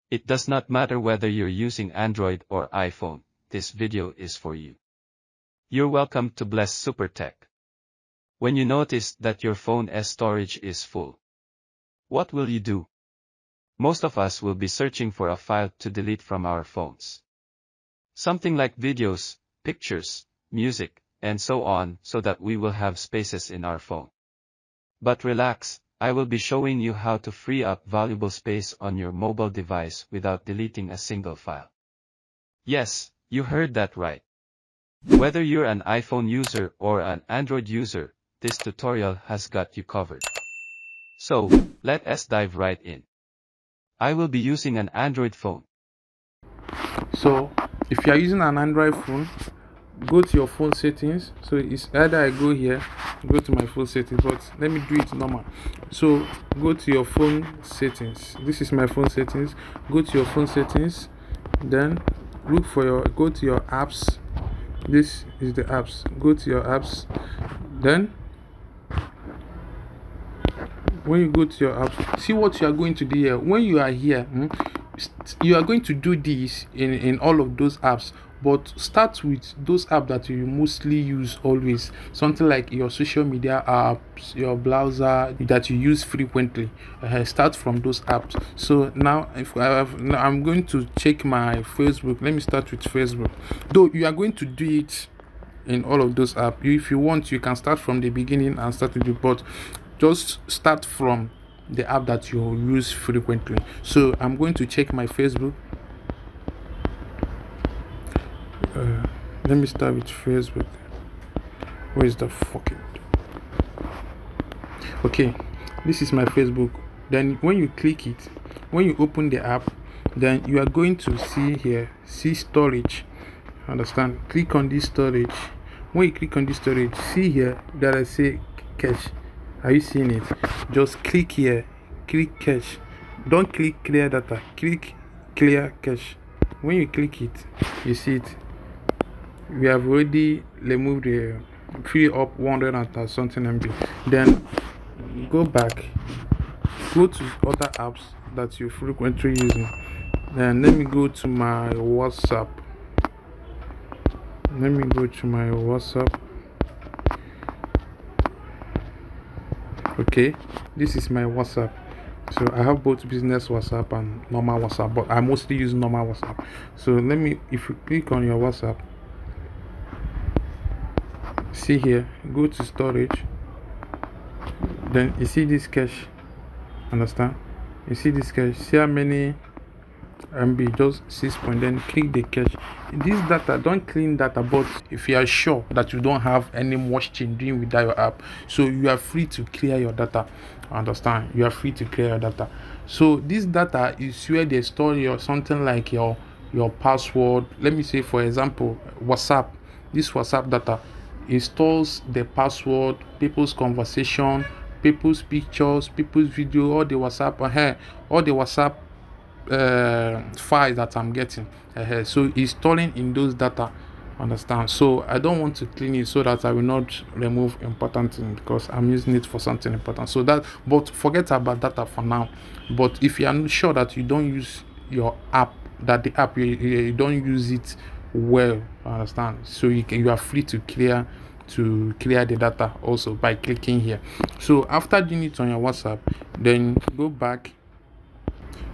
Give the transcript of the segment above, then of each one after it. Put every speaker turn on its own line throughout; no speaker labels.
It does not matter whether you're using Android or iPhone, this video is for you. You're welcome to Bless Super Tech. When you notice that your phone's storage is full, what will you do? Most of us will be searching for a file to delete from our phones. Something like videos, pictures, music, and so on, so that we will have spaces in our phone. But relax, I will be showing you how to free up valuable space on your mobile device without deleting a single file. Yes, you heard that right. Whether you're an iPhone user or an Android user, this tutorial has got you covered. So, let us dive right in. I will be using an Android phone.
So if you are using an Android phone, go to your phone settings. So it's either I go here, go to my phone settings, but let me do it normal. So go to your phone settings. This is my phone settings. Go to your phone settings, then go to your apps. This is the apps. Go to your apps, then when you go to your apps, see what you are going to do here. When you are here, you are going to do this in all of those apps, but start with those apps that you mostly use always, something like your social media apps, your browser that you use frequently. Start from those apps. So now now I'm going to check my Facebook. Let me start with Facebook, though you are going to do it in all of those apps. If you want, you can start from the beginning and start with it, but just start from the app that you use frequently. So I'm going to check my Facebook. Let me start with Facebook. Where is the fucking? Okay, this is my Facebook. Then when you click it, when you open the app, then you are going to see here, see storage. Understand? Click on this storage. When you click on this storage, see here that I say cache. Are you seeing it? Just click here, click cache. Don't click clear data, click clear cache. When you click it, you see it. We have already removed the free up 100 and something MB. Then go back, go to other apps that you frequently using. Then let me go to my WhatsApp. Let me go to my WhatsApp. Okay, this is my WhatsApp. So I have both business WhatsApp and normal WhatsApp, but I mostly use normal WhatsApp. So let me, if you click on your WhatsApp, see here, go to storage, then you see this cache. Understand? You see this cache, see how many MB, just 6 point, then click the cache. This data, don't clean data, but if you are sure that you don't have any much change doing with that your app, so you are free to clear your data. Understand? You are free to clear your data. So this data is where they store your something like your password. Let me say, for example, WhatsApp. This WhatsApp data, it stores the password, people's conversation, people's pictures, people's video, all the WhatsApp files that I'm getting. So it's storing in those data. Understand? So I don't want to clean it so that I will not remove important things, because I'm using it for something important. So that, but forget about data for now. But if you are not sure that you don't use your app, that the app you don't use it well, understand? So you are free to clear the data also by clicking here. So after doing it on your WhatsApp, then go back.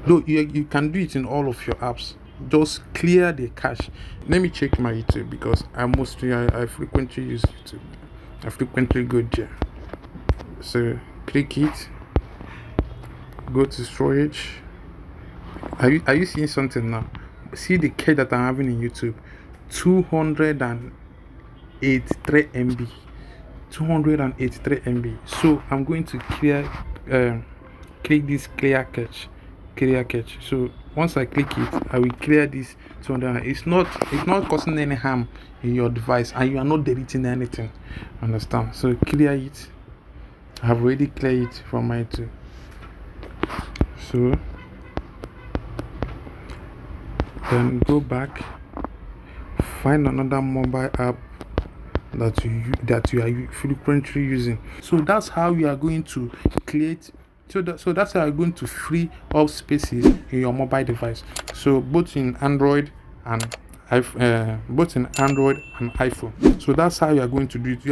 Though you can do it in all of your apps, just clear the cache. Let me check my YouTube, because I frequently use YouTube. I frequently go there. So click it, go to storage. Are you seeing something now? See the cache that I'm having in YouTube, 283 MB. 283 MB. So I'm going to click this clear cache. So once I click it, I will clear this 200. It's not causing any harm in your device, and you are not deleting anything. Understand? So clear it. I have already cleared it from my two. So then go back, find another mobile app that you are frequently using. So that's how you are going to create So that's how you're going to free up spaces in your mobile device. So both in Android and iPhone. So that's how you are going to do it.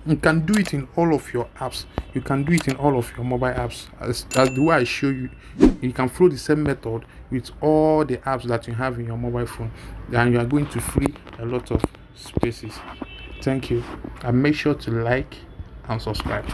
You can do it in all of your apps. You can do it in all of your mobile apps. As the way I show you, you can follow the same method with all the apps that you have in your mobile phone. And you are going to free a lot of spaces. Thank you. And make sure to like and subscribe.